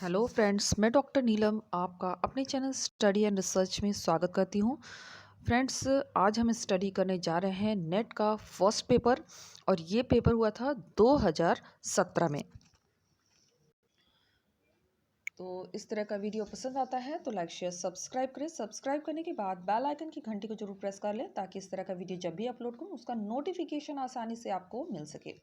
Hello friends, मैं doctor नीलम आपका अपने चैनल स्टडी एंड रिसर्च में स्वागत करती हूँ। फ्रेंड्स, आज हम स्टडी करने जा रहे हैं नेट का फर्स्ट पेपर और ये पेपर हुआ था 2017 में। तो इस तरह का वीडियो पसंद आता है तो लाइक शेयर सब्सक्राइब करें। सब्सक्राइब करने के बाद बेल आइकन की घंटी को जरूर प्रेस कर लें ताकि इस तरह का वीडियो जब भी अपलोड करूँ उसका नोटिफिकेशन आसानी से आपको मिल सके।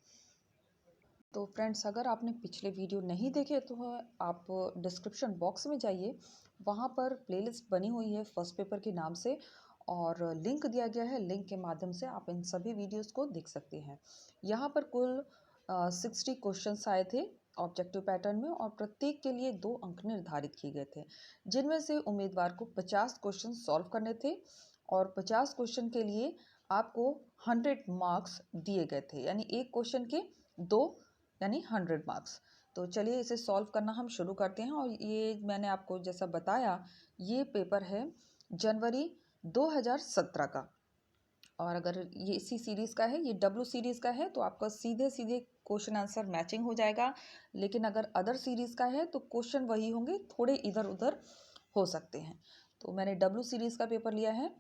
तो फ्रेंड्स, अगर आपने पिछले वीडियो नहीं देखे तो आप डिस्क्रिप्शन बॉक्स में जाइए, वहाँ पर प्लेलिस्ट बनी हुई है फर्स्ट पेपर के नाम से और लिंक दिया गया है। लिंक के माध्यम से आप इन सभी वीडियोस को देख सकते हैं। यहाँ पर कुल 60 क्वेश्चंस आए थे ऑब्जेक्टिव पैटर्न में और प्रत्येक के लिए 2 अंक निर्धारित किए गए थे, जिनमें से उम्मीदवार को 50 क्वेश्चन सॉल्व करने थे और 50 क्वेश्चन के लिए आपको 100 मार्क्स दिए गए थे, यानी एक क्वेश्चन के 2 यानी 100 मार्क्स। तो चलिए इसे सॉल्व करना हम शुरू करते हैं। और ये मैंने आपको जैसा बताया, ये पेपर है जनवरी 2017 का और अगर ये इसी सीरीज़ का है, ये डब्ल्यू सीरीज़ का है तो आपका सीधे सीधे क्वेश्चन आंसर मैचिंग हो जाएगा। लेकिन अगर अदर सीरीज़ का है तो क्वेश्चन वही होंगे, थोड़े इधर उधर हो सकते हैं। तो मैंने डब्ल्यू सीरीज़ का पेपर लिया है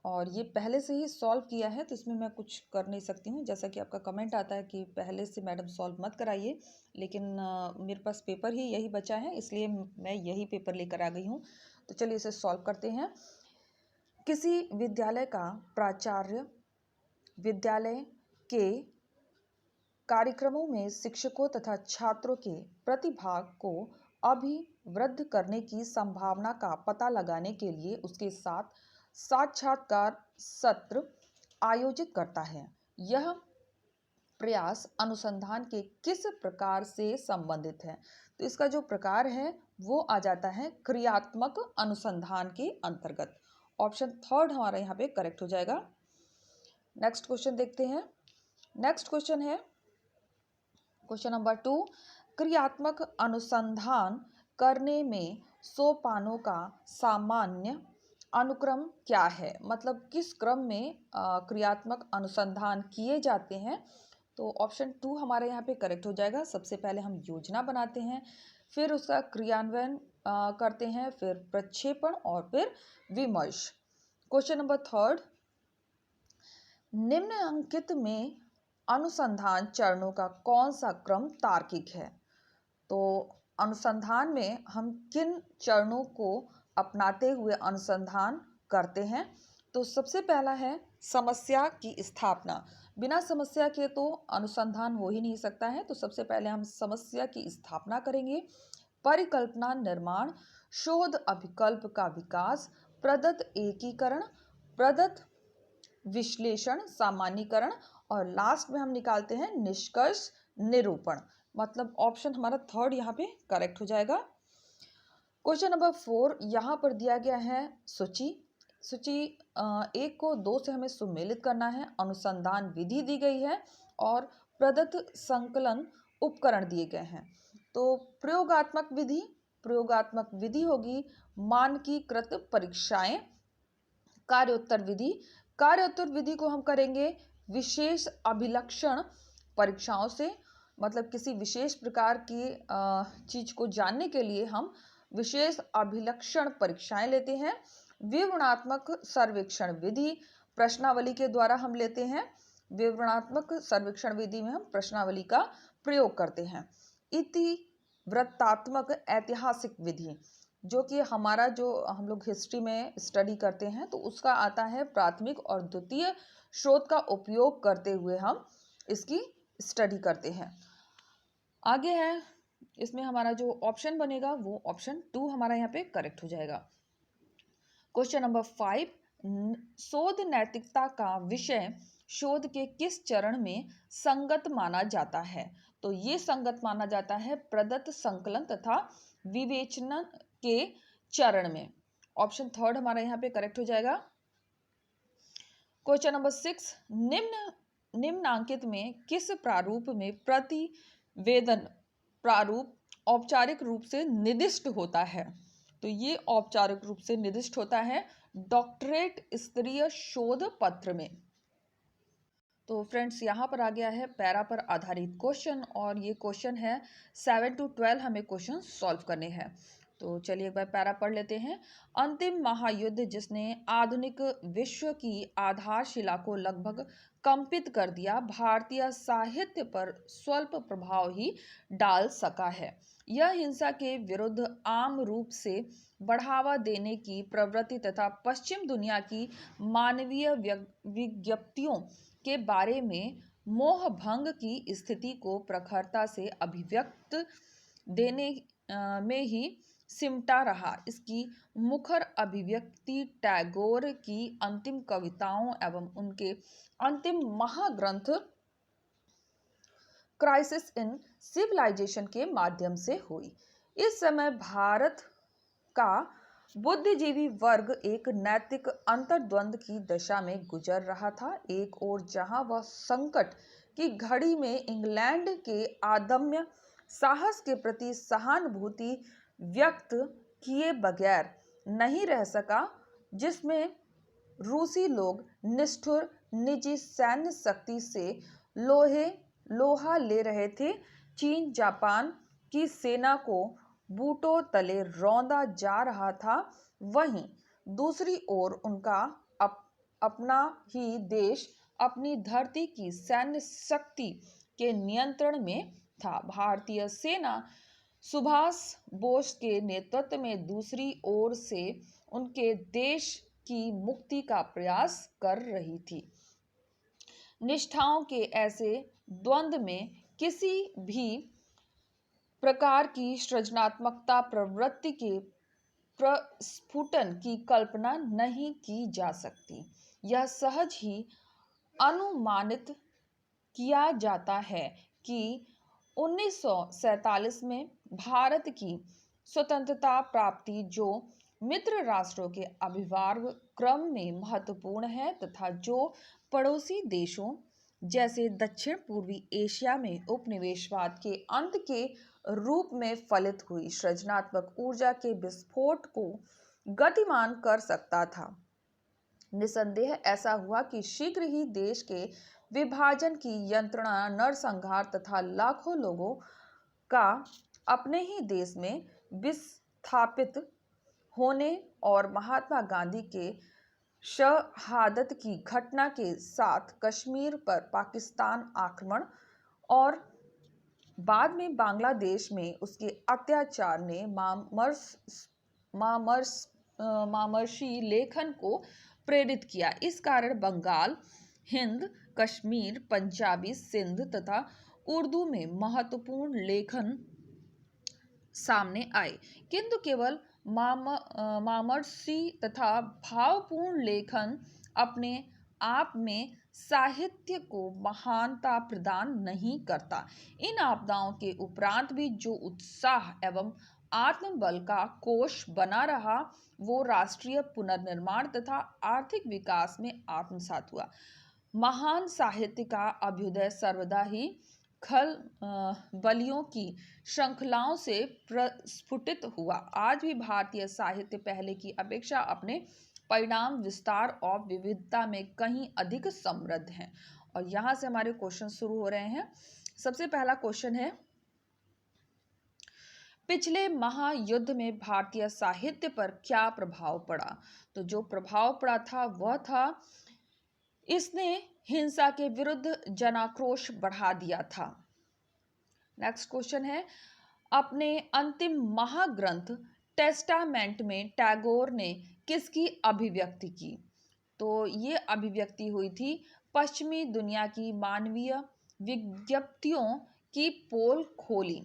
और ये पहले से ही सॉल्व किया है तो इसमें मैं कुछ कर नहीं सकती हूँ। जैसा कि आपका कमेंट आता है कि पहले से मैडम सॉल्व मत कराइए, लेकिन मेरे पास पेपर ही यही बचा है, इसलिए मैं यही पेपर लेकर आ गई हूँ। तो चलिए इसे सॉल्व करते हैं। किसी विद्यालय का प्राचार्य विद्यालय के कार्यक्रमों में शिक्षकों तथा छात्रों के प्रतिभाग को अभिवृद्ध करने की संभावना का पता लगाने के लिए उसके साथ साक्षात्कार सत्र आयोजित करता है। यह प्रयास अनुसंधान के किस प्रकार से संबंधित है? तो इसका जो प्रकार है वो आ जाता है क्रियात्मक अनुसंधान के अंतर्गत। ऑप्शन थर्ड हमारा यहाँ पे करेक्ट हो जाएगा। नेक्स्ट क्वेश्चन देखते हैं। नेक्स्ट क्वेश्चन है क्वेश्चन नंबर 2। क्रियात्मक अनुसंधान करने में सोपानों का सामान्य अनुक्रम क्या है? मतलब किस क्रम में क्रियात्मक अनुसंधान किए जाते हैं? तो ऑप्शन 2 हमारे यहाँ पे करेक्ट हो जाएगा। सबसे पहले हम योजना बनाते हैं, फिर उसका क्रियान्वयन करते हैं, फिर प्रक्षेपण और फिर विमर्श। Question number 3। निम्नलिखित में अनुसंधान चरणों का कौन सा क्रम तार्किक है? तो अनुसंधान में हम किन चरणों को अपनाते हुए अनुसंधान करते हैं? तो सबसे पहला है समस्या की स्थापना। बिना समस्या के तो अनुसंधान हो ही नहीं सकता है, तो सबसे पहले हम समस्या की स्थापना करेंगे। परिकल्पना निर्माण, शोध अभिकल्प का विकास, प्रदत्त एकीकरण, प्रदत्त विश्लेषण, सामान्यीकरण और लास्ट में हम निकालते हैं निष्कर्ष निरूपण। मतलब ऑप्शन हमारा थर्ड यहाँ पे करेक्ट हो जाएगा। क्वेश्चन नंबर 4 यहाँ पर दिया गया है सूची। सूची 1 को 2 से हमें सुमेलित करना है। अनुसंधान विधि दी गई है और प्रदत्त संकलन उपकरण दिए गए हैं। तो प्रयोगात्मक विधि होगी मानकीकृत परीक्षाएं। कार्योत्तर विधि को हम करेंगे विशेष अभिलक्षण परीक्षाओं से। मतलब किसी विशेष प्रकार की चीज को जानने के लिए हम विशेष अभिलक्षण परीक्षाएं लेते हैं। विवरणात्मक सर्वेक्षण विधि प्रश्नावली के द्वारा हम लेते हैं। विवरणात्मक सर्वेक्षण विधि में हम प्रश्नावली का प्रयोग करते हैं। इतिवृत्तात्मक ऐतिहासिक विधि, जो कि हमारा जो हम लोग हिस्ट्री में स्टडी करते हैं तो उसका आता है प्राथमिक और द्वितीय स्रोत का उपयोग करते हुए हम इसकी स्टडी करते हैं। आगे है, इसमें हमारा जो ऑप्शन बनेगा वो ऑप्शन 2 हमारा यहाँ पे करेक्ट हो जाएगा। Question number 5। शोध नैतिकता का विषय शोध के किस चरण में संगत माना जाता है? तो ये संगत माना जाता है प्रदत्त संकलन तथा विवेचन के चरण में। ऑप्शन थर्ड हमारा यहाँ पे करेक्ट हो जाएगा। Question number 6। निम्नांकित में किस प्रारूप में प्रतिवेदन प्रारूप औपचारिक रूप से निर्दिष्ट होता है? तो ये औपचारिक रूप से निर्दिष्ट होता है डॉक्टरेट स्तरीय शोध पत्र में। तो फ्रेंड्स यहाँ पर आ गया है पैरा पर आधारित क्वेश्चन, और ये क्वेश्चन है 7 to 12 हमें क्वेश्चन सॉल्व करने हैं। तो चलिए एक बार पैरा पढ़ लेते हैं। अंतिम महायुद्ध जिसने आधुनिक विश्व की आधारशिला को लगभग कंपित कर दिया, भारतीय साहित्य पर स्वल्प प्रभाव ही डाल सका है। यह हिंसा के विरुद्ध आम रूप से बढ़ावा देने की प्रवृत्ति तथा पश्चिम दुनिया की मानवीय विज्ञप्तियों के बारे में मोह भंग की स्थिति को प्रखरता से अभिव्यक्त देने में ही सिमटा रहा। इसकी मुखर अभिव्यक्ति टैगोर की अंतिम कविताओं एवं उनके अंतिम महाग्रंथ क्राइसिस इन सिविलाइजेशन के माध्यम से हुई। इस समय भारत का बुद्धिजीवी वर्ग एक नैतिक अंतर्द्वंद की दशा में गुजर रहा था। एक ओर जहां वह संकट की घड़ी में इंग्लैंड के अदम्य साहस के प्रति सहानुभूति व्यक्त किए बगैर नहीं रह सका, जिसमें रूसी लोग निष्ठुर निजी सैन्य शक्ति से लोहा ले रहे थे, चीन जापान की सेना को बूटों तले रौंदा जा रहा था, वहीं दूसरी ओर उनका अपना ही देश अपनी धरती की सैन्य शक्ति के नियंत्रण में था। भारतीय सेना सुभाष बोस के नेतृत्व में दूसरी ओर से उनके देश की मुक्ति का प्रयास कर रही थी। निष्ठाओं के ऐसे द्वंद्व में किसी भी प्रकार की सृजनात्मकता प्रवृत्ति के प्रस्फुटन की कल्पना नहीं की जा सकती। यह सहज ही अनुमानित किया जाता है कि 1947 में भारत की स्वतंत्रता प्राप्ति, जो मित्र राष्ट्रों के अभिभाव क्रम में महत्वपूर्ण है तथा जो पड़ोसी देशों जैसे दक्षिण पूर्वी एशिया में उपनिवेशवाद के अंत के रूप में फलित हुई सृजनात्मक ऊर्जा के विस्फोट को गतिमान कर सकता था। निसंदेह ऐसा हुआ कि शीघ्र ही देश के विभाजन की यंत्रणा, नरसंहार तथा लाखों लोगों का अपने ही देश में विस्थापित होने और महात्मा गांधी के शहादत की घटना के साथ कश्मीर पर पाकिस्तान आक्रमण और बाद में बांग्लादेश में उसके अत्याचार ने मामर्षि लेखन को प्रेरित किया। इस कारण बंगाल, हिंद, कश्मीर, पंजाबी, सिंध तथा उर्दू में महत्वपूर्ण लेखन सामने आए, किंतु केवल मामर्षि तथा भावपूर्ण लेखन अपने आप में साहित्य को महानता प्रदान नहीं करता। इन आपदाओं के उपरांत भी जो उत्साह एवं आत्मबल का कोष बना रहा, वो राष्ट्रीय पुनर्निर्माण तथा आर्थिक विकास में आत्मसात हुआ। महान साहित्य का अभ्युदय सर्वदा ही बलियों की श्रृंखलाओं से प्रस्फुटित हुआ। आज भी भारतीय साहित्य पहले की अपेक्षा अपने परिणाम, विस्तार और विविधता में कहीं अधिक समृद्ध हैं। और यहाँ से हमारे क्वेश्चन शुरू हो रहे हैं। सबसे पहला क्वेश्चन है, पिछले महायुद्ध में भारतीय साहित्य पर क्या प्रभाव पड़ा? तो जो प्रभाव पड़ा था वह था, इसने हिंसा के विरुद्ध जनाक्रोश बढ़ा दिया था। नेक्स्ट क्वेश्चन है, अपने अंतिम महाग्रंथ टेस्टामेंट में टैगोर ने किसकी अभिव्यक्ति की? तो ये अभिव्यक्ति हुई थी पश्चिमी दुनिया की मानवीय विज्ञप्तियों की पोल खोली।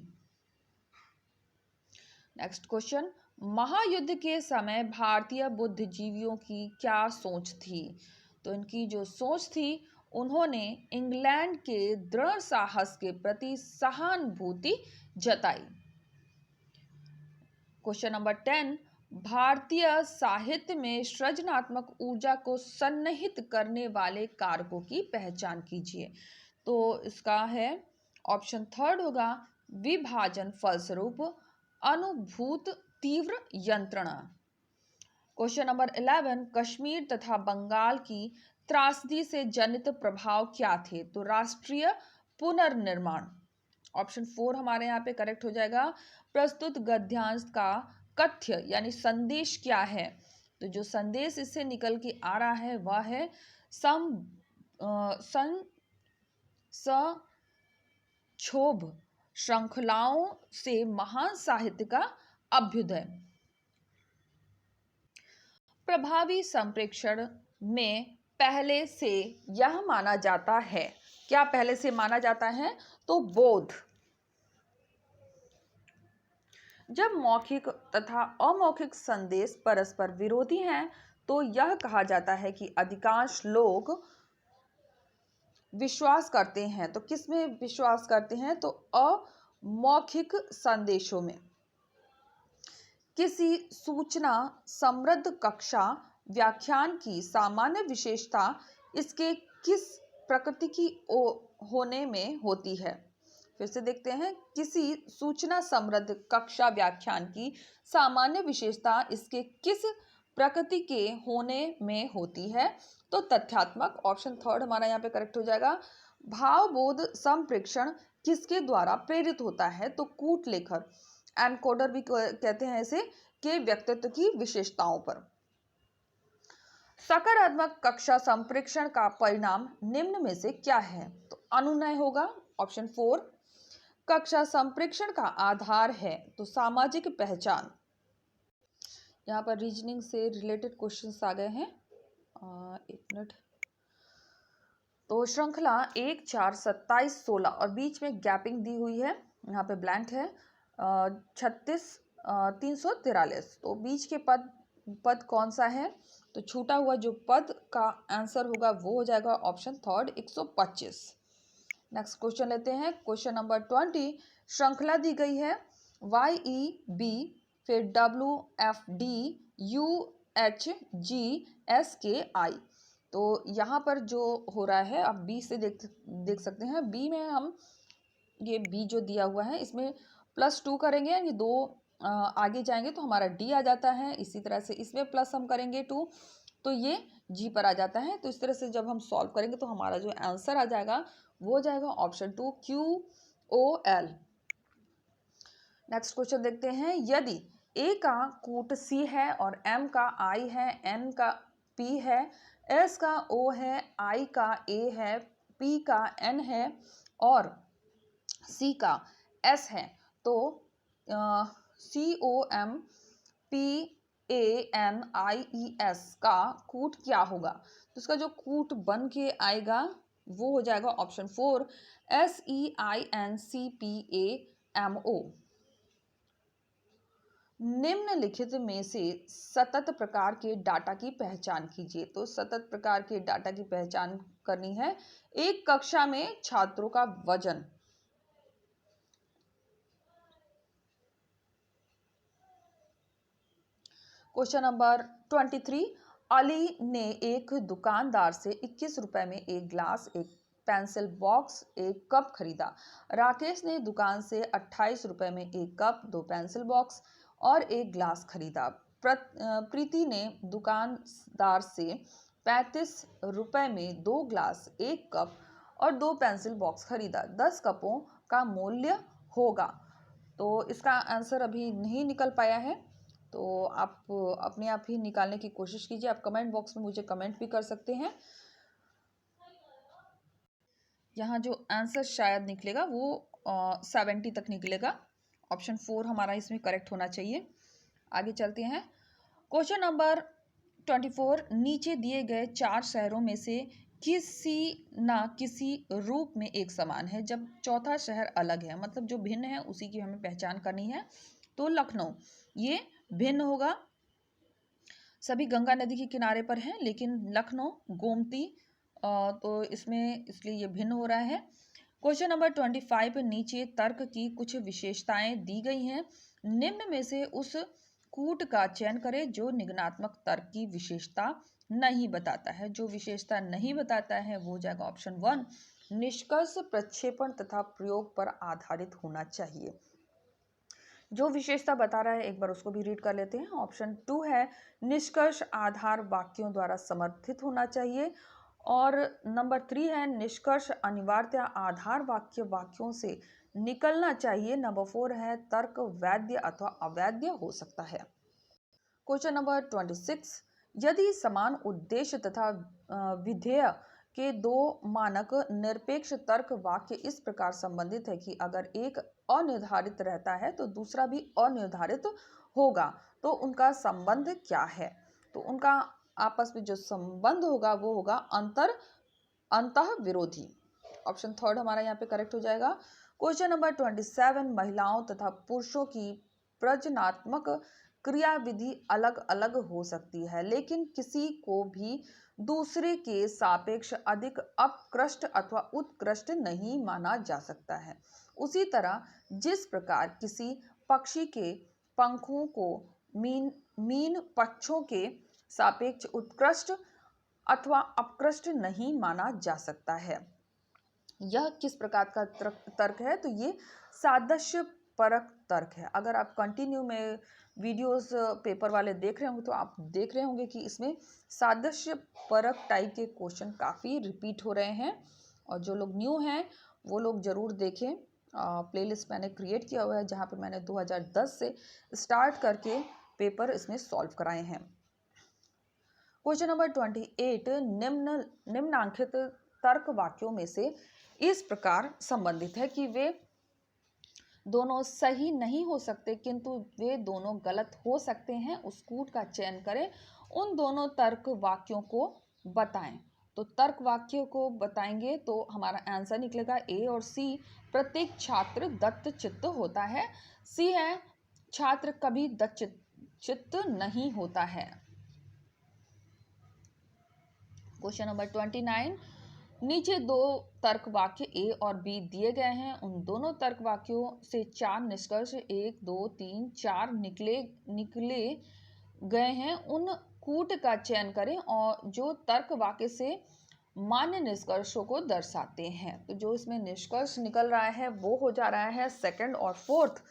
नेक्स्ट क्वेश्चन, महायुद्ध के समय भारतीय बुद्धिजीवियों की क्या सोच थी? तो इनकी जो सोच थी, उन्होंने इंग्लैंड के दृढ़ साहस के प्रति सहानुभूति जताई। क्वेश्चन नंबर 10, भारतीय साहित्य में सृजनात्मक ऊर्जा को सन्निहित करने वाले कारकों की पहचान कीजिए। तो इसका है ऑप्शन थर्ड होगा, विभाजन फलस्वरूप अनुभूत तीव्र यंत्रणा। क्वेश्चन नंबर 11, कश्मीर तथा बंगाल की त्रासदी से जनित प्रभाव क्या थे? तो राष्ट्रीय पुनर्निर्माण। ऑप्शन 4 हमारे यहाँ पे करेक्ट हो जाएगा। प्रस्तुत गद्यांश का कथ्य यानी संदेश क्या है? तो जो संदेश इससे निकल के आ रहा है वह है क्षोभ श्रृंखलाओं से महान साहित्य का अभ्युदय। प्रभावी संप्रेषण में पहले से यह माना जाता है, क्या पहले से माना जाता है? तो बोध। जब मौखिक तथा अमौखिक संदेश परस्पर विरोधी हैं तो यह कहा जाता है कि अधिकांश लोग विश्वास करते हैं। तो किस में विश्वास करते हैं? तो अमौखिक संदेशों में। किसी सूचना समृद्ध कक्षा व्याख्यान की सामान्य विशेषता इसके किस प्रकृति की होने में होती है? फिर से देखते हैं। किसी सूचना समृद्ध कक्षा व्याख्यान की सामान्य विशेषता इसके किस प्रकृति के होने में होती है? तो तथ्यात्मक। ऑप्शन 3 हमारा यहाँ पे करेक्ट हो जाएगा। भावबोध संप्रेषण किसके द्वारा प्रेरित होता है? तो कूट लेखक, एनकोडर भी कहते हैं इसे, के व्यक्तित्व की विशेषताओं पर। सकारात्मक कक्षा संप्रेषण का परिणाम निम्न में से क्या है? तो अनुनय होगा। ऑप्शन 4। कक्षा संप्रेषण का आधार है तो सामाजिक पहचान। यहाँ पर रीजनिंग से रिलेटेड क्वेश्चंस आ गए हैं। एक मिनट। तो श्रृंखला 1, 4, 27, 16 और बीच में गैपिंग दी हुई है, यहाँ पे ब्लैंक है। 36, 343। तो बीच के पद कौन सा है? तो छूटा हुआ जो पद का आंसर होगा वो हो जाएगा ऑप्शन 3 125। नेक्स्ट क्वेश्चन लेते हैं। Question number 20। श्रृंखला दी गई है YEB, फिर WFD, UHGSKI। तो यहाँ पर जो हो रहा है आप बी से देख सकते हैं। बी में हम ये बी जो दिया हुआ है इसमें +2 करेंगे, यानी 2 आगे जाएंगे तो हमारा डी आ जाता है। इसी तरह से इसमें प्लस हम करेंगे 2 तो ये जी पर आ जाता है। तो इस तरह से जब हम सॉल्व करेंगे तो हमारा जो आंसर आ जाएगा वो हो जाएगा ऑप्शन 2 QOL। नेक्स्ट क्वेश्चन देखते हैं। यदि ए का कूट सी है और एम का आई है, एन का पी है, एस का ओ है, आई का ए है, पी का एन है और सी का एस है, तो COMPANIES का कूट क्या होगा? तो इसका जो कूट बन के आएगा वो हो जाएगा ऑप्शन 4 SEINCPAMO। निम्नलिखित में से सतत प्रकार के डाटा की पहचान कीजिए। तो सतत प्रकार के डाटा की पहचान करनी है। एक कक्षा में छात्रों का वजन। Question number 23। अली ने एक दुकानदार से 21 रुपए में एक ग्लास, एक पेंसिल बॉक्स, एक कप खरीदा। राकेश ने दुकान से 28 रुपए में एक कप, 2 पेंसिल बॉक्स और एक ग्लास खरीदा। प्रीति ने दुकानदार से 35 रुपए में 2 ग्लास, एक कप और 2 पेंसिल बॉक्स खरीदा। 10 कपों का मूल्य होगा। तो इसका आंसर अभी नहीं निकल पाया है, तो आप अपने आप ही निकालने की कोशिश कीजिए। आप कमेंट बॉक्स में मुझे कमेंट भी कर सकते हैं। यहाँ जो आंसर शायद निकलेगा वो 70 तक निकलेगा। ऑप्शन 4 हमारा इसमें करेक्ट होना चाहिए। आगे चलते हैं। Question number 24। नीचे दिए गए 4 शहरों में से किसी ना किसी रूप में एक समान है जब चौथा शहर अलग है, मतलब जो भिन्न है उसी की हमें पहचान करनी है। तो लखनऊ ये भिन्न होगा। सभी गंगा नदी के किनारे पर हैं, लेकिन लखनऊ गोमती तो इसमें इसलिए ये भिन्न हो रहा है। Question number 25। नीचे तर्क की कुछ विशेषताएं दी गई हैं। निम्न में से उस कूट का चयन करें जो निगमनात्मक तर्क की विशेषता नहीं बताता है। जो विशेषता नहीं बताता है वो हो जाएगा ऑप्शन 1 निष्कर्ष प्रक्षेपण तथा प्रयोग पर आधारित होना चाहिए। जो विशेषता बता रहा है एक बार उसको भी रीड कर लेते हैं। ऑप्शन 2 है निष्कर्ष आधार वाक्यों द्वारा समर्थित होना चाहिए। और नंबर 3 है निष्कर्ष अनिवार्यतया आधार वाक्यों से निकलना चाहिए। नंबर 4 है तर्क वैध अथवा अवैध हो सकता है। क्वेश्चन नंबर 26, यदि समान उद्देश्य तथा विधेय के दो मानक निरपेक्ष तर्क वाक्य इस प्रकार संबंधित है कि अगर एक अनिर्धारित रहता है तो दूसरा भी अनिर्धारित होगा, तो उनका संबंध क्या है? तो उनका आपस में जो संबंध होगा वो होगा अंतः विरोधी। ऑप्शन थर्ड हमारा यहाँ पे करेक्ट हो जाएगा। क्वेश्चन नंबर 27, महिलाओं तथा पुरुषों की प्रजनात्मक क्रियाविधि अलग अलग हो सकती है, लेकिन किसी को भी दूसरे के सापेक्ष अधिक अपकृष्ट अथवा उत्कृष्ट नहीं माना जा सकता है। उसी तरह जिस प्रकार किसी पक्षी के पंखों को मीन पक्षों के सापेक्ष उत्कृष्ट अथवा अपकृष्ट नहीं माना जा सकता है। यह किस प्रकार का तर्क है? तो ये सादृश्य परक तर्क है। अगर आप कंटिन्यू में वीडियोस पेपर वाले देख रहे होंगे तो आप देख रहे होंगे कि इसमें सादृश्य परक टाइप के क्वेश्चन काफ़ी रिपीट हो रहे हैं, और जो लोग न्यू हैं वो लोग ज़रूर देखें। प्लेलिस्ट मैंने क्रिएट किया हुआ है जहाँ पर मैंने 2010 से स्टार्ट करके पेपर इसमें सॉल्व कराए हैं। क्वेश्चन नंबर 28, निम्नांकित तर्क वाक्यों में से इस प्रकार संबंधित है कि वे दोनों सही नहीं हो सकते किंतु वे दोनों गलत हो सकते हैं। उस कूट का चयन करें, उन दोनों तर्क वाक्यों को बताएं। तो तर्क वाक्यों को बताएंगे तो हमारा आंसर निकलेगा ए और सी। प्रत्येक छात्र दत्तचित्त होता है। सी है छात्र कभी दत्तचित्त नहीं होता है। क्वेश्चन नंबर 29, नीचे दो तर्क वाक्य ए और बी दिए गए हैं। उन दोनों तर्क वाक्यों से 4 निष्कर्ष 1, 2, 3, 4 निकले गए हैं। उन कूट का चयन करें और जो तर्क वाक्य से मान्य निष्कर्षों को दर्शाते हैं। तो जो इसमें निष्कर्ष निकल रहा है वो हो जा रहा है सेकंड और फोर्थ।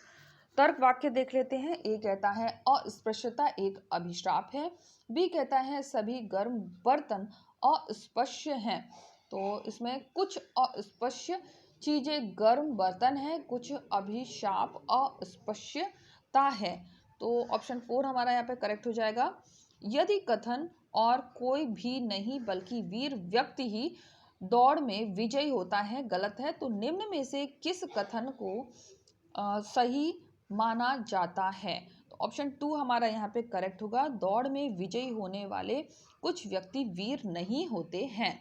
तर्क वाक्य देख लेते हैं। ए कहता है अस्पृश्यता एक अभिशाप है। बी कहता है सभी गर्म बर्तन अस्पृश्य हैं। तो इसमें कुछ अस्पृश्य चीजें गर्म बर्तन है, कुछ अभिशाप अस्पृश्यता है। तो ऑप्शन 4 हमारा यहाँ पे करेक्ट हो जाएगा। यदि कथन और कोई भी नहीं बल्कि वीर व्यक्ति ही दौड़ में विजयी होता है गलत है, तो निम्न में से किस कथन को सही माना जाता है? तो ऑप्शन 2 हमारा यहाँ पे करेक्ट होगा। दौड़ में विजयी होने वाले कुछ व्यक्ति वीर नहीं होते हैं।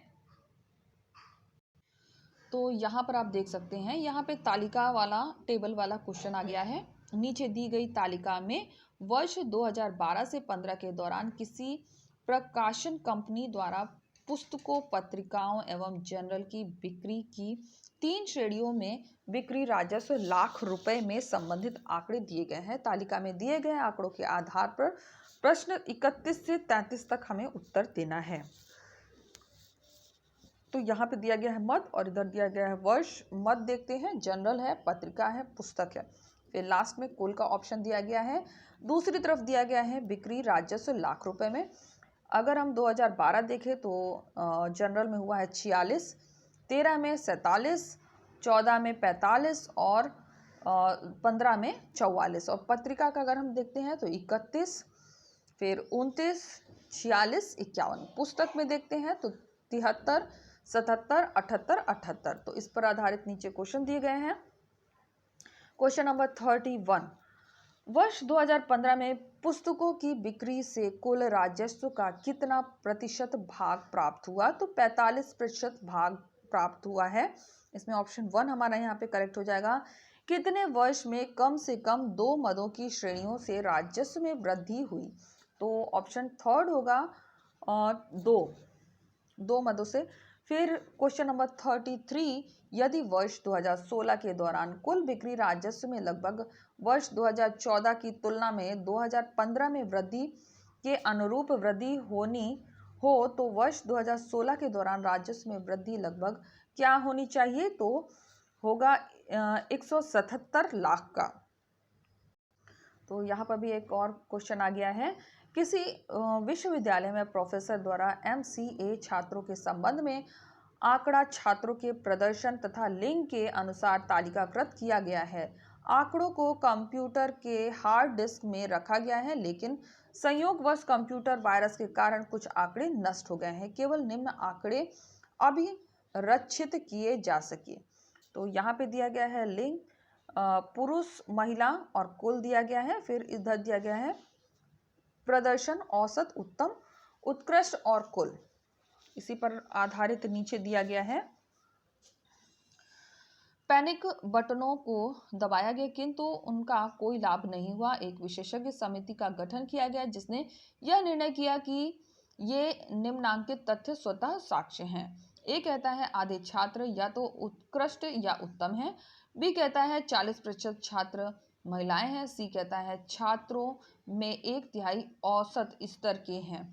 तो यहाँ पर आप देख सकते हैं, यहाँ पे तालिका वाला टेबल वाला क्वेश्चन आ गया है। नीचे दी गई तालिका में वर्ष 2012 से 15 के दौरान किसी प्रकाशन कंपनी द्वारा पुस्तकों, पत्रिकाओं एवं जर्नल की बिक्री की 3 श्रेणियों में बिक्री राजस्व लाख रुपए में संबंधित आंकड़े दिए गए हैं। तालिका में दिए गए आंकड़ों के आधार पर प्रश्न 31 से 33 तक हमें उत्तर देना है। तो यहाँ पे दिया गया है मत और इधर दिया गया है वर्ष। मत देखते हैं, जनरल है, पत्रिका है, पुस्तक है। फिर लास्ट में कुल का ऑप्शन दिया गया है। दूसरी तरफ दिया गया है बिक्री राजस्व लाख रुपए में। अगर हम 2012 देखें तो जनरल में हुआ है 46, 13 में 47, 14 में 45 और 15 में 44। और पत्रिका का अगर हम देखते हैं तो 31, फिर 29, 46, 51। पुस्तक में देखते हैं तो 73, 77, 78, 78। तो इस पर आधारित नीचे क्वेश्चन दिए गए हैं। क्वेश्चन नंबर 31, वर्ष 2015 में पुस्तकों की बिक्री से कुल राजस्व का कितना प्रतिशत भाग प्राप्त हुआ? तो 45% भाग प्राप्त हुआ है। इसमें ऑप्शन 1 हमारा यहाँ पे करेक्ट हो जाएगा। कितने वर्ष में कम से कम 2 मदों की श्रेणियों से राजस्व में वृद्धि हुई? तो ऑप्शन थर्ड होगा और 2 मदों से। फिर क्वेश्चन नंबर 33, यदि वर्ष 2016 के दौरान कुल बिक्री राजस्व में लगभग वर्ष 2014 की तुलना में 2015 में वृद्धि के अनुरूप वृद्धि होनी हो तो वर्ष 2016 के दौरान राजस्व में वृद्धि लगभग क्या होनी चाहिए? तो होगा 177 लाख का। तो यहाँ पर भी एक और क्वेश्चन आ गया है किसी विश्वविद्यालय में प्रोफेसर द्वारा MCA छात्रों के संबंध में आंकड़ा छात्रों के प्रदर्शन तथा लिंग के अनुसार तालिकाकृत किया गया है। आंकड़ों को कंप्यूटर के हार्ड डिस्क में रखा गया है, लेकिन संयोगवश कंप्यूटर वायरस के कारण कुछ आंकड़े नष्ट हो गए हैं। केवल निम्न आंकड़े अभी रक्षित किए जा सके। तो यहाँ पे दिया गया है लिंग, पुरुष, महिला और कुल दिया गया है। फिर इधर दिया गया है प्रदर्शन, औसत, उत्तम, उत्कृष्ट और कुल। इसी पर आधारित नीचे दिया गया है पैनिक बटनों को दबाया गया किंतु उनका कोई लाभ नहीं हुआ। एक विशेषज्ञ समिति का गठन किया गया जिसने यह निर्णय किया कि ये निम्नांकित तथ्य स्वतः साक्ष्य हैं। ए कहता है आधे छात्र या तो उत्कृष्ट या उत्तम हैं। बी कहता है 40% छात्र महिलाएं हैं। सी कहता है छात्रों में 1/3 औसत स्तर के हैं।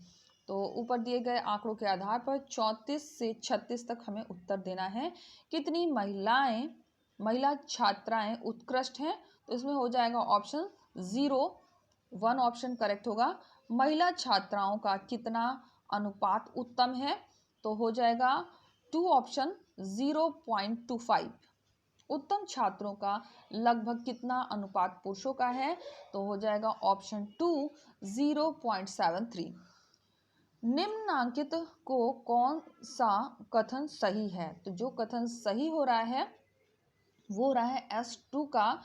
तो ऊपर दिए गए आंकड़ों के आधार पर 34 से 36 तक हमें उत्तर देना है। कितनी महिला छात्राएं उत्कृष्ट हैं? तो इसमें हो जाएगा ऑप्शन 0, 1 ऑप्शन करेक्ट होगा। महिला छात्राओं का कितना अनुपात उत्तम है? तो हो जाएगा 2 ऑप्शन 0.25। उत्तम छात्रों का लगभग कितना अनुपात पुरुषों का है? तो हो जाएगा ऑप्शन 2 0.73। निम्नांकित को कौन सा कथन सही है? तो जो कथन सही हो रहा है वो रहा है S2 का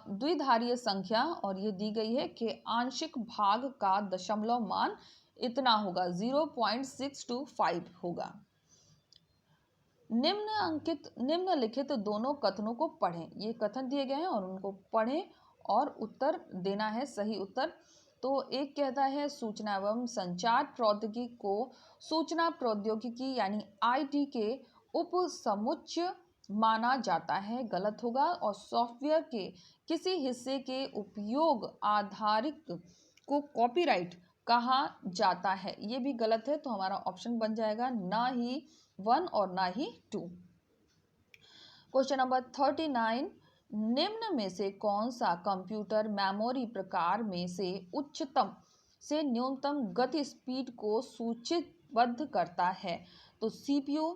द्विधारीय संख्या, और ये दी गई है कि आंशिक भाग का दशमलव मान इतना होगा, 0.625 होगा। निम्नलिखित दोनों कथनों को पढ़ें। ये कथन दिए गए हैं और उनको पढ़ें और उत्तर देना है, सही उत्तर। तो एक कहता है सूचना एवं संचार प्रौद्योगिकी को सूचना प्रौद्योगिकी यानी IT के उपसमुच्चय माना जाता है, गलत होगा। और सॉफ्टवेयर के किसी हिस्से के उपयोग आधारित को कॉपीराइट कहा जाता है, ये भी गलत है। तो हमारा ऑप्शन बन जाएगा ना ही 1 और ना ही 2। क्वेश्चन नंबर 39, निम्न में से कौन सा कंप्यूटर मेमोरी प्रकार में से उच्चतम से न्यूनतम गति स्पीड को सूचीबद्ध करता है? तो CPU,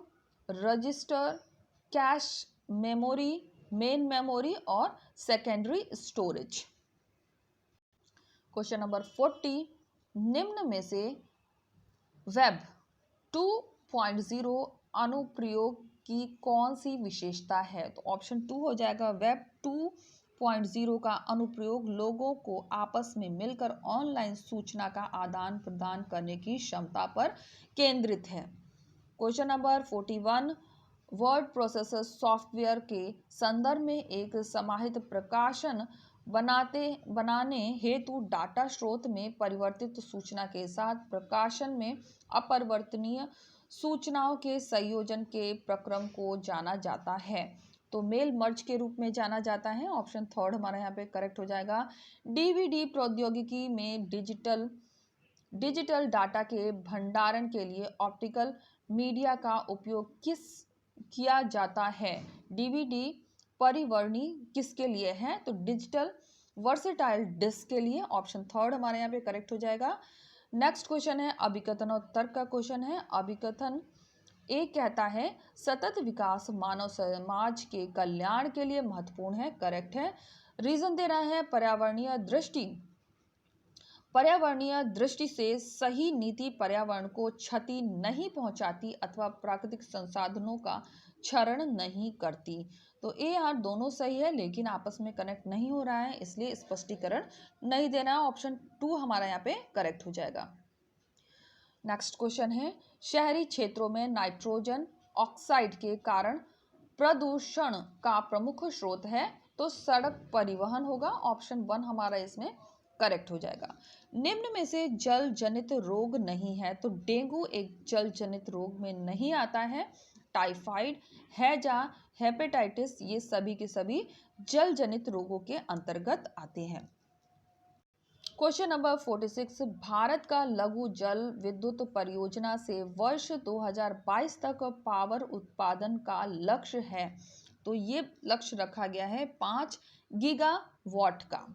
register, cache memory, main memory और सेकेंडरी स्टोरेज। क्वेश्चन नंबर 40, निम्न में से वेब 2.0 अनुप्रयोग की कौन सी विशेषता है? तो ऑप्शन 2 हो जाएगा। वेब 2.0 का अनुप्रयोग लोगों को आपस में मिलकर ऑनलाइन सूचना का आदान प्रदान करने की क्षमता पर केंद्रित है। Question number 41, word processor software के संदर्भ में एक समाहित प्रकाशन बनाने हेतु डाटा स्रोत में परिवर्तित सूचना के साथ प्रकाशन में अपरिवर्तनीय सूचनाओं के संयोजन के प्रक्रम को जाना जाता है। तो मेल मर्ज के रूप में जाना जाता है। ऑप्शन 3 हमारा यहाँ पे करेक्ट हो जाएगा। DVD प्रौद्योगिकी में डिजिटल डाटा के भंडारण के लिए ऑप्टिकल मीडिया का उपयोग किया जाता है। DVD परिवर्णी किसके लिए है? तो डिजिटल वर्सेटाइल डिस्क के लिए। ऑप्शन 3 हमारे यहाँ पे करेक्ट हो जाएगा। नेक्स्ट क्वेश्चन है अभिकथन और तर्क का क्वेश्चन है। अभिकथन ए कहता है सतत विकास मानव समाज के कल्याण के लिए महत्वपूर्ण है, करेक्ट है। रीजन दे रहा है पर्यावरणीय दृष्टि से सही नीति पर्यावरण को क्षति नहीं पहुंचाती अथवा प्राकृतिक संसाधनों का क्षरण नहीं करती। तो ए आर दोनों सही है लेकिन आपस में कनेक्ट नहीं हो रहा है, इसलिए स्पष्टीकरण नहीं देना है। ऑप्शन 2 हमारा यहाँ पे करेक्ट हो जाएगा। नेक्स्ट क्वेश्चन है शहरी क्षेत्रों में नाइट्रोजन ऑक्साइड के कारण प्रदूषण का प्रमुख स्रोत है, तो सड़क परिवहन होगा। ऑप्शन 1 हमारा इसमें करेक्ट हो जाएगा। निम्न में से जल जनित रोग नहीं है, तो डेंगू एक जल जनित रोग में नहीं आता है। टाइफाइड, हैजा, हेपेटाइटिस ये सभी के सभी जल जनित रोगों के अंतर्गत आते हैं। क्वेश्चन नंबर 46, भारत का लघु जल विद्युत परियोजना से वर्ष 2022 तक पावर उत्पादन का लक्ष्य है, तो ये लक्ष्य रखा गया है 5 गीगावाट का।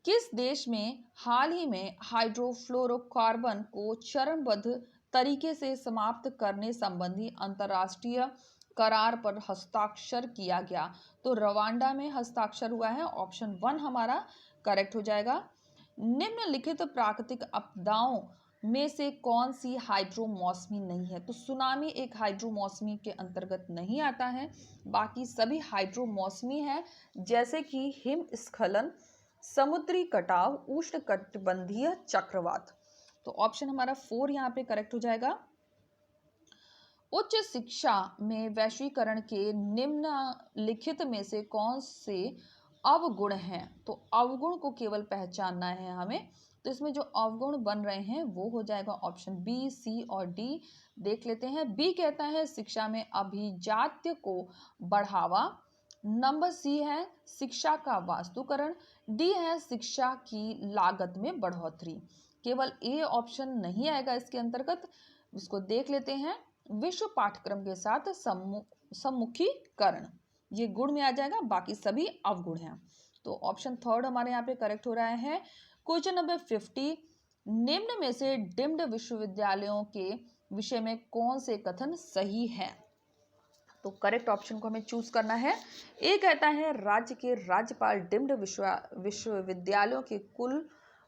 किस देश में हाल ही में हाइड्रोफ्लोरोकार्बन को चरणबद्ध तरीके से समाप्त करने संबंधी अंतर्राष्ट्रीय करार पर हस्ताक्षर किया गया? तो रवांडा में हस्ताक्षर हुआ है। ऑप्शन 1 हमारा करेक्ट हो जाएगा। निम्नलिखित प्राकृतिक आपदाओं में से कौन सी हाइड्रोमौसमी नहीं है? तो सुनामी एक हाइड्रोमौसमी के अंतर्गत नहीं आता है, बाकी सभी हाइड्रोमौसमी है, जैसे कि हिमस्खलन, समुद्री कटाव, उष्णकटिबंधीय चक्रवात। तो ऑप्शन हमारा 4 यहाँ पे करेक्ट हो जाएगा। उच्च शिक्षा में वैश्वीकरण के निम्नलिखित में से कौन से अवगुण हैं? तो अवगुण को केवल पहचानना है हमें। तो इसमें जो अवगुण बन रहे हैं वो हो जाएगा ऑप्शन बी, सी और डी। देख लेते हैं। बी कहता है शिक्षा में अभिजात्य को बढ़ावा। नंबर सी है शिक्षा का वास्तुकरण। डी है शिक्षा की लागत में बढ़ोतरी। केवल ए ऑप्शन नहीं आएगा इसके अंतर्गत। इसको देख लेते हैं। विश्व पाठ्यक्रम के साथ सम्मुखीकरण, ये गुण में आ जाएगा, बाकी सभी अवगुण हैं। तो ऑप्शन 3 हमारे यहाँ पे करेक्ट हो रहा है। क्वेश्चन नंबर 50, निम्न में से डीम्ड विश्वविद्यालयों के विषय में कौन से कथन सही है? तो करेक्ट ऑप्शन को हमें चूज करना है। ए कहता है राज्य के राज्यपाल डीम्ड विश्वविद्यालयों के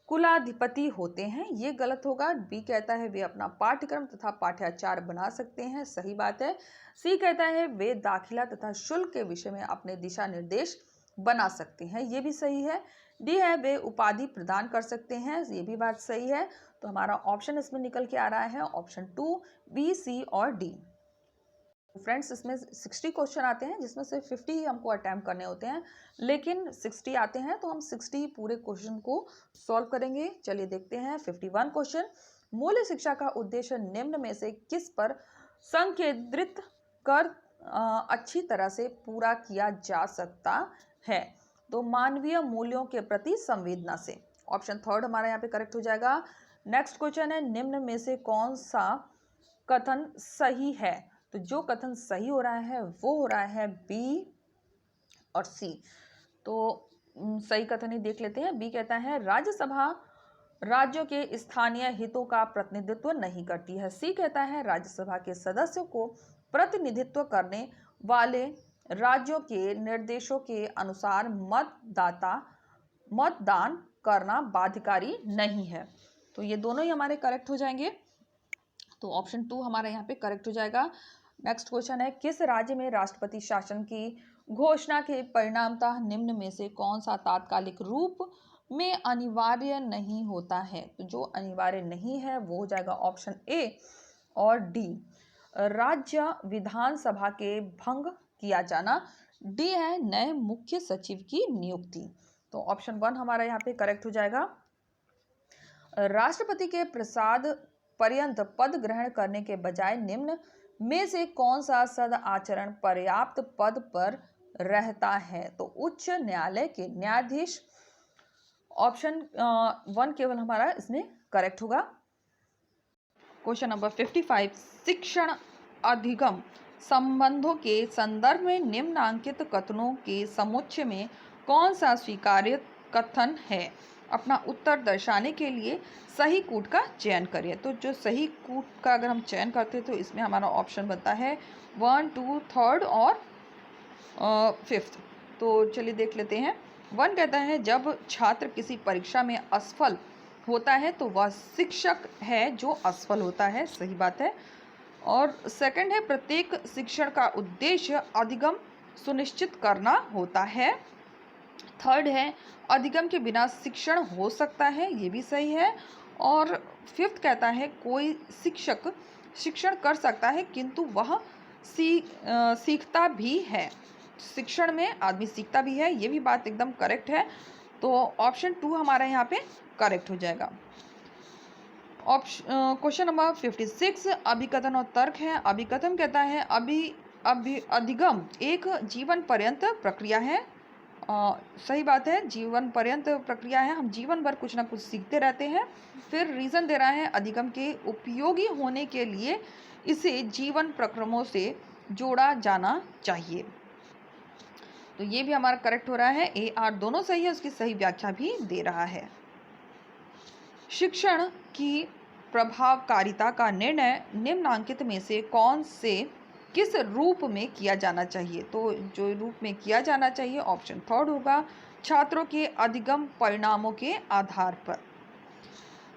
कुलाधिपति होते हैं, ये गलत होगा। बी कहता है वे अपना पाठ्यक्रम तथा पाठ्याचार बना सकते हैं, सही बात है। सी कहता है वे दाखिला तथा शुल्क के विषय में अपने दिशा निर्देश बना सकते हैं, ये भी सही है। डी है वे उपाधि प्रदान कर सकते हैं, ये भी बात सही है। तो हमारा ऑप्शन इसमें निकल के आ रहा है ऑप्शन 2, बी, सी और डी। फ्रेंड्स इसमें 60 क्वेश्चन आते हैं, जिसमें से 50 ही हमको अटैम्प्ट करने होते हैं, लेकिन 60 आते हैं तो हम 60 पूरे क्वेश्चन को सॉल्व करेंगे। चलिए देखते हैं 51 क्वेश्चन। मूल्य शिक्षा का उद्देश्य निम्न में से किस पर संकेंद्रित कर अच्छी तरह से पूरा किया जा सकता है? तो मानवीय मूल्यों के प्रति संवेदना से। ऑप्शन 3 हमारा यहाँ पे करेक्ट हो जाएगा। नेक्स्ट क्वेश्चन है निम्न में से कौन सा कथन सही है? तो जो कथन सही हो रहा है वो हो रहा है बी और सी। तो सही कथन ही देख लेते हैं। बी कहता है राज्यसभा राज्यों के स्थानीय हितों का प्रतिनिधित्व नहीं करती है। सी कहता है राज्यसभा के सदस्यों को प्रतिनिधित्व करने वाले राज्यों के निर्देशों के अनुसार मतदान करना बाध्यकारी नहीं है। तो ये दोनों ही हमारे करेक्ट हो जाएंगे। तो ऑप्शन 2 हमारा यहाँ पे करेक्ट हो जाएगा। नेक्स्ट क्वेश्चन है किस राज्य में राष्ट्रपति शासन की घोषणा के परिणामतः निम्न में से कौन सा तात्कालिक रूप में अनिवार्य नहीं होता है? तो जो अनिवार्य नहीं है वो हो जाएगा ऑप्शन ए और डी। राज्य विधानसभा के भंग किया जाना। डी है नए मुख्य सचिव की नियुक्ति। तो ऑप्शन 1 हमारा यहाँ पे करेक्ट हो जाएगा। राष्ट्रपति के प्रसाद पर्यंत पद ग्रहण करने के बजाय निम्न में से कौन सा सद आचरण पर्याप्त पद पर रहता है? तो उच्च न्यायालय के न्यायाधीश। ऑप्शन 1 केवल हमारा इसमें करेक्ट होगा। क्वेश्चन नंबर 55, शिक्षण अधिगम संबंधों के संदर्भ में निम्नांकित कथनों के समुच्चय में कौन सा स्वीकार्य कथन है? अपना उत्तर दर्शाने के लिए सही कूट का चयन करिए। तो जो सही कूट का अगर हम चयन करते हैं तो इसमें हमारा ऑप्शन बनता है 1, 2, 3 और 5th। तो चलिए देख लेते हैं। 1 कहता है जब छात्र किसी परीक्षा में असफल होता है तो वह शिक्षक है जो असफल होता है, सही बात है। और सेकंड है प्रत्येक शिक्षण का उद्देश्य अधिगम सुनिश्चित करना होता है। थर्ड है अधिगम के बिना शिक्षण हो सकता है, ये भी सही है। और 5th कहता है कोई शिक्षक शिक्षण कर सकता है किंतु वह सीखता भी है। शिक्षण में आदमी सीखता भी है, ये भी बात एकदम करेक्ट है। तो ऑप्शन 2 हमारा यहाँ पे करेक्ट हो जाएगा। क्वेश्चन नंबर 56, अभिकथन और तर्क है। अभिकथन कहता है अधिगम एक जीवन पर्यंत प्रक्रिया है। सही बात है, जीवन पर्यंत प्रक्रिया है, हम जीवन भर कुछ ना कुछ सीखते रहते हैं। फिर रीज़न दे रहा है अधिगम के उपयोगी होने के लिए इसे जीवन प्रक्रमों से जोड़ा जाना चाहिए। तो ये भी हमारा करेक्ट हो रहा है। ए आर दोनों सही है, उसकी सही व्याख्या भी दे रहा है। शिक्षण की प्रभावकारिता का निर्णय निम्नांकित में से कौन से किस रूप में किया जाना चाहिए? तो जो रूप में किया जाना चाहिए ऑप्शन थर्ड होगा, छात्रों के अधिगम परिणामों के आधार पर।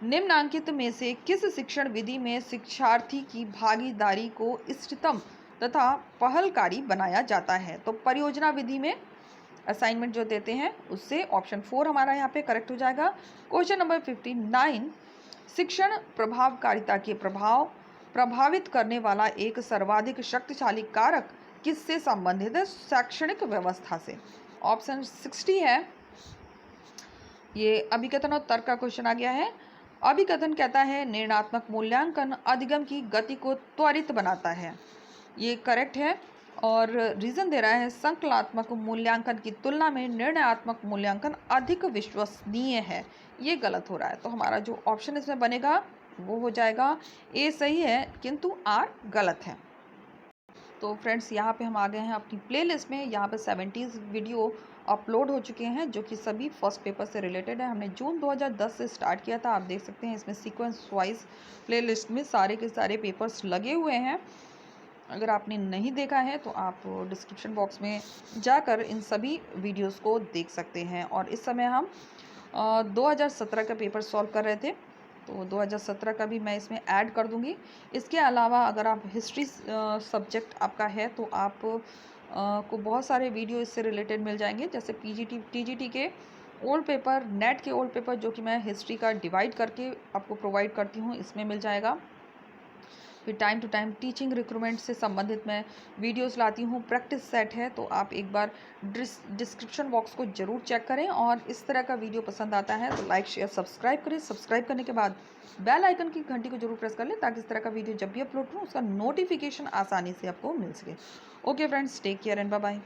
निम्नांकित में से किस शिक्षण विधि में शिक्षार्थी की भागीदारी को इष्टतम तथा पहलकारी बनाया जाता है? तो परियोजना विधि में असाइनमेंट जो देते हैं उससे ऑप्शन 4 हमारा यहाँ पे करेक्ट हो जाएगा। क्वेश्चन नंबर 59, शिक्षण प्रभावकारिता के प्रभावित करने वाला एक सर्वाधिक शक्तिशाली कारक किससे संबंधित है? शैक्षणिक व्यवस्था से। ऑप्शन 60 है, ये अभिकथन और तर्क का क्वेश्चन आ गया है। अभिकथन कहता है निर्णयात्मक मूल्यांकन अधिगम की गति को त्वरित बनाता है, ये करेक्ट है। और रीजन दे रहा है संकलनात्मक मूल्यांकन की तुलना में निर्णयात्मक मूल्यांकन अधिक विश्वसनीय है, ये गलत हो रहा है। तो हमारा जो ऑप्शन इसमें बनेगा वो हो जाएगा ए सही है किंतु आर गलत है। तो फ्रेंड्स यहाँ पे हम आ गए हैं अपनी प्लेलिस्ट में। यहाँ पे 70 वीडियो अपलोड हो चुके हैं जो कि सभी फर्स्ट पेपर से रिलेटेड है। हमने जून 2010 से स्टार्ट किया था। आप देख सकते हैं इसमें सीक्वेंस वाइज प्लेलिस्ट में सारे के सारे पेपर्स लगे हुए हैं। अगर आपने नहीं देखा है तो आप डिस्क्रिप्शन बॉक्स में जाकर इन सभी वीडियोस को देख सकते हैं। और इस समय हम 2017 का पेपर सॉल्व कर रहे थे, तो 2017 का भी मैं इसमें ऐड कर दूंगी। इसके अलावा अगर आप हिस्ट्री सब्जेक्ट आपका है तो आप को बहुत सारे वीडियो इससे रिलेटेड मिल जाएंगे, जैसे टीजीटी के ओल्ड पेपर, नेट के ओल्ड पेपर जो कि मैं हिस्ट्री का डिवाइड करके आपको प्रोवाइड करती हूँ, इसमें मिल जाएगा। फिर time to time teaching recruitment से संबंधित मैं वीडियोस लाती हूँ, प्रैक्टिस सेट है, तो आप एक बार डिस्क्रिप्शन बॉक्स को ज़रूर चेक करें। और इस तरह का वीडियो पसंद आता है तो लाइक शेयर सब्सक्राइब करें। सब्सक्राइब करने के बाद बेल आइकन की घंटी को जरूर प्रेस कर लें ताकि इस तरह का वीडियो जब भी अपलोड करूँ उसका नोटिफिकेशन आसानी से आपको मिल सके। Okay friends, take care and bye bye.